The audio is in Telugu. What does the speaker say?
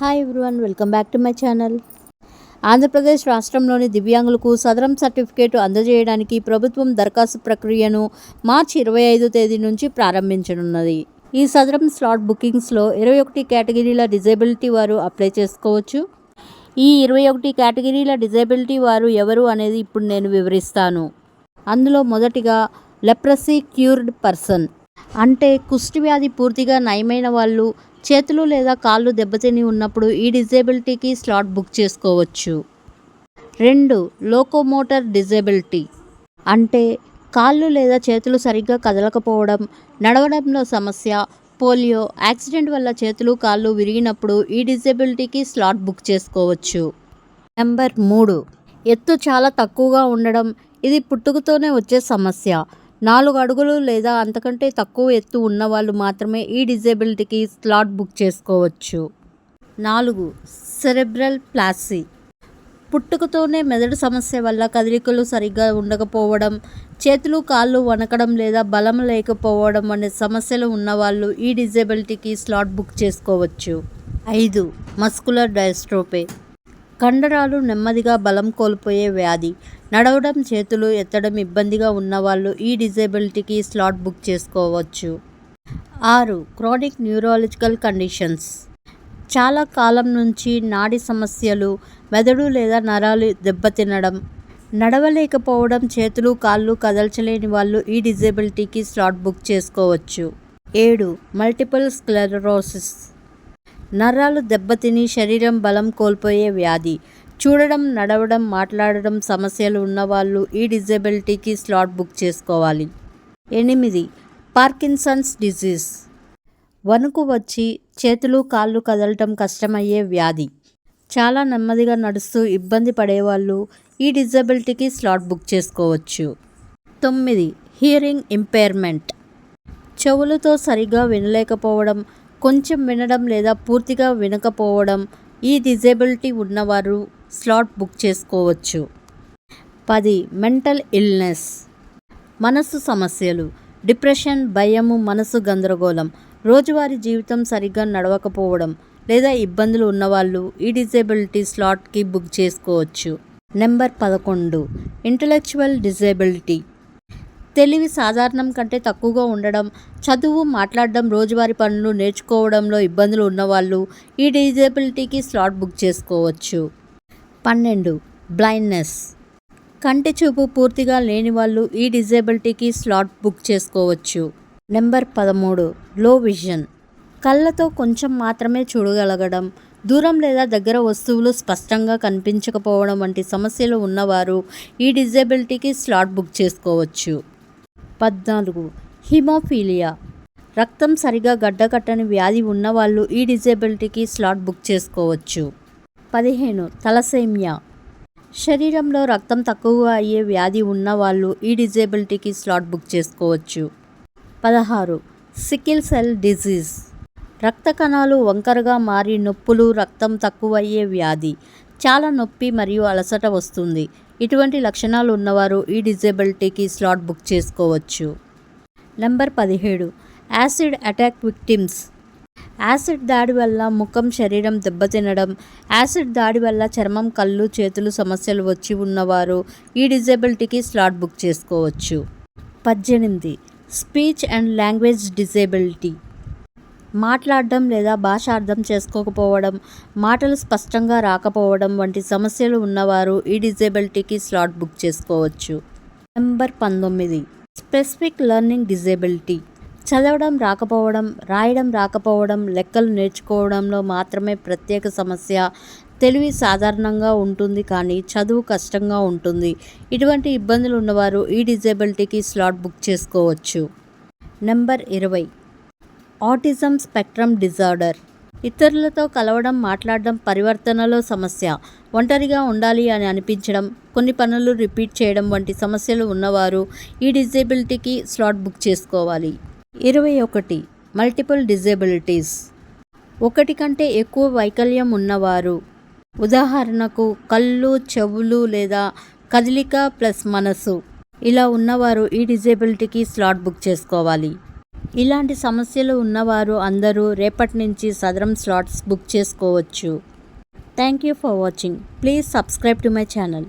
Hi everyone, welcome back to my channel. Andhra Pradesh రాష్ట్రంలోని దివ్యాంగులకు సదరం సర్టిఫికేట్ అందజేయడానికి ప్రభుత్వం దరఖాస్తు ప్రక్రియను మార్చి 25 తేదీ నుంచి ప్రారంభించనున్నది. ఈ సదరం స్లాట్ బుకింగ్స్లో 21 కేటగిరీల డిజేబిలిటీ వారు అప్లై చేసుకోవచ్చు. ఈ 21 కేటగిరీల డిజేబిలిటీ వారు ఎవరు అనేది ఇప్పుడు నేను వివరిస్తాను. అందులో మొదటిగా లెప్రసీ క్యూర్డ్ పర్సన్, అంటే కుష్టి వ్యాధి పూర్తిగా నయమైన వాళ్ళు చేతులు లేదా కాళ్ళు దెబ్బతిని ఉన్నప్పుడు ఈ డిజేబిలిటీకి స్లాట్ బుక్ చేసుకోవచ్చు. 2. లోకోమోటర్ డిజేబిలిటీ, అంటే కాళ్ళు లేదా చేతులు సరిగ్గా కదలకపోవడం, నడవడంలో సమస్య, పోలియో, యాక్సిడెంట్ వల్ల చేతులు కాళ్ళు విరిగినప్పుడు ఈ డిజేబిలిటీకి స్లాట్ బుక్ చేసుకోవచ్చు. నెంబర్ 3. ఎత్తు చాలా తక్కువగా ఉండడం. ఇది పుట్టుకతోనే వచ్చే సమస్య. 4 అడుగులు లేదా అంతకంటే తక్కువ ఎత్తు ఉన్నవాళ్ళు మాత్రమే ఈ డిజేబిలిటీకి స్లాట్ బుక్ చేసుకోవచ్చు. 4. సెరెబ్రల్ ప్లాసీ, పుట్టుకతోనే మెదడు సమస్య వల్ల కదలికలు సరిగ్గా ఉండకపోవడం, చేతులు కాళ్ళు వణకడం లేదా బలం లేకపోవడం అనే సమస్యలు ఉన్నవాళ్ళు ఈ డిజేబిలిటీకి స్లాట్ బుక్ చేసుకోవచ్చు. 5. మస్కులర్ డైస్ట్రోఫీ, కండరాలు నెమ్మదిగా బలం కోల్పోయే వ్యాధి. నడవడం, చేతులు ఎత్తడం ఇబ్బందిగా ఉన్నవాళ్ళు ఈ డిజేబిలిటీకి స్లాట్ బుక్ చేసుకోవచ్చు. 6. క్రానిక్ న్యూరాలజికల్ కండిషన్స్, చాలా కాలం నుంచి నాడి సమస్యలు, మెదడు లేదా నరాలు దెబ్బతినడం, నడవలేకపోవడం, చేతులు కాళ్ళు కదల్చలేని వాళ్ళు ఈ డిజేబిలిటీకి స్లాట్ బుక్ చేసుకోవచ్చు. 7. మల్టిపుల్ స్క్లెరోసిస్, నరాలు దెబ్బతిని శరీరం బలం కోల్పోయే వ్యాధి. చూడడం, నడవడం, మాట్లాడడం సమస్యలు ఉన్నవాళ్ళు ఈ డిజేబిలిటీకి స్లాట్ బుక్ చేసుకోవాలి. 8. పార్కిన్సన్స్ డిజీజ్, వణుకు వచ్చి చేతులు కాళ్ళు కదలటం కష్టమయ్యే వ్యాధి. చాలా నెమ్మదిగా నడుస్తూ ఇబ్బంది పడేవాళ్ళు ఈ డిజేబిలిటీకి స్లాట్ బుక్ చేసుకోవచ్చు. 9. హియరింగ్ ఇంపైర్మెంట్, చెవులతో సరిగా వినలేకపోవడం, కొంచెం వినడం లేదా పూర్తిగా వినకపోవడం. ఈ డిజేబిలిటీ ఉన్నవారు స్లాట్ బుక్ చేసుకోవచ్చు. 10. మెంటల్ ఇల్నెస్, మనసు సమస్యలు, డిప్రెషన్, భయము, మనసు గందరగోళం, రోజువారీ జీవితం సరిగ్గా నడవకపోవడం లేదా ఇబ్బందులు ఉన్నవాళ్ళు ఈ డిజేబిలిటీ స్లాట్కి బుక్ చేసుకోవచ్చు. నెంబర్ 11. ఇంటలెక్చువల్ డిజేబిలిటీ, తెలివి సాధారణం కంటే తక్కువగా ఉండడం, చదువు, మాట్లాడడం, రోజువారీ పనులు నేర్చుకోవడంలో ఇబ్బందులు ఉన్నవాళ్ళు ఈ డిజేబిలిటీకి స్లాట్ బుక్ చేసుకోవచ్చు. 12. బ్లైండ్నెస్, కంటి చూపు పూర్తిగా లేని వాళ్ళు ఈ డిజేబిలిటీకి స్లాట్ బుక్ చేసుకోవచ్చు. నెంబర్ 13. లో విజన్, కళ్ళతో కొంచెం మాత్రమే చూడగలగడం, దూరం లేదా దగ్గర వస్తువులు స్పష్టంగా కనిపించకపోవడం వంటి సమస్యలు ఉన్నవారు ఈ డిజేబిలిటీకి స్లాట్ బుక్ చేసుకోవచ్చు. 14. హిమోఫీలియా, రక్తం సరిగా గడ్డకట్టని వ్యాధి ఉన్నవాళ్ళు ఈ డిజేబిలిటీకి స్లాట్ బుక్ చేసుకోవచ్చు. 15. తలసేమియా, శరీరంలో రక్తం తక్కువగా అయ్యే వ్యాధి ఉన్నవాళ్ళు ఈ డిజేబిలిటీకి స్లాట్ బుక్ చేసుకోవచ్చు. 16. సికిల్ సెల్ డిజీజ్, రక్త కణాలు వంకరగా మారి నొప్పులు, రక్తం తక్కువ అయ్యే వ్యాధి. చాలా నొప్పి మరియు అలసట వస్తుంది. ఇటువంటి లక్షణాలు ఉన్నవారు ఈ డిజేబిలిటీకి స్లాట్ బుక్ చేసుకోవచ్చు. Number 17. Acid attack victims, acid దాడి వల్ల ముఖం, శరీరం దెబ్బతినడం, యాసిడ్ దాడి వల్ల చర్మం, కళ్ళు, చేతులు సమస్యలు వచ్చి ఉన్నవారు ఈ డిజేబిలిటీకి స్లాట్ బుక్ చేసుకోవచ్చు. 18. స్పీచ్ అండ్ లాంగ్వేజ్ డిజేబిలిటీ, మాట్లాడడం లేదా భాష అర్థం చేసుకోకపోవడం, మాటలు స్పష్టంగా రాకపోవడం వంటి సమస్యలు ఉన్నవారు ఈ డిజేబిలిటీకి స్లాట్ బుక్ చేసుకోవచ్చు. నెంబర్ 19. స్పెసిఫిక్ లెర్నింగ్ డిజేబిలిటీ, చదవడం రాకపోవడం, రాయడం రాకపోవడం, లెక్కలు నేర్చుకోవడంలో మాత్రమే ప్రత్యేక సమస్య. తెలివి సాధారణంగా ఉంటుంది కానీ చదువు కష్టంగా ఉంటుంది. ఇటువంటి ఇబ్బందులు ఉన్నవారు ఈ డిజేబిలిటీకి స్లాట్ బుక్ చేసుకోవచ్చు. నెంబర్ 20. ఆటిజం స్పెక్ట్రమ్ డిజార్డర్, ఇతరులతో కలవడం, మాట్లాడడం, పరివర్తనలో సమస్య, ఒంటరిగా ఉండాలి అని అనిపించడం, కొన్ని పనులు రిపీట్ చేయడం వంటి సమస్యలు ఉన్నవారు ఈ డిజేబిలిటీకి స్లాట్ బుక్ చేసుకోవాలి. 21. మల్టిపుల్ డిజేబిలిటీస్, ఒకటి కంటే ఎక్కువ వైకల్యం ఉన్నవారు. ఉదాహరణకు కళ్ళు, చెవులు లేదా కదలిక ప్లస్ మనసు ఇలా ఉన్నవారు ఈ డిజేబిలిటీకి స్లాట్ బుక్ చేసుకోవాలి. ఇలాంటి సమస్యలు ఉన్నవారు అందరూ రేపటి నుంచి సదరం స్లాట్స్ బుక్ చేసుకోవచ్చు. Thank you for watching. Please subscribe to my channel.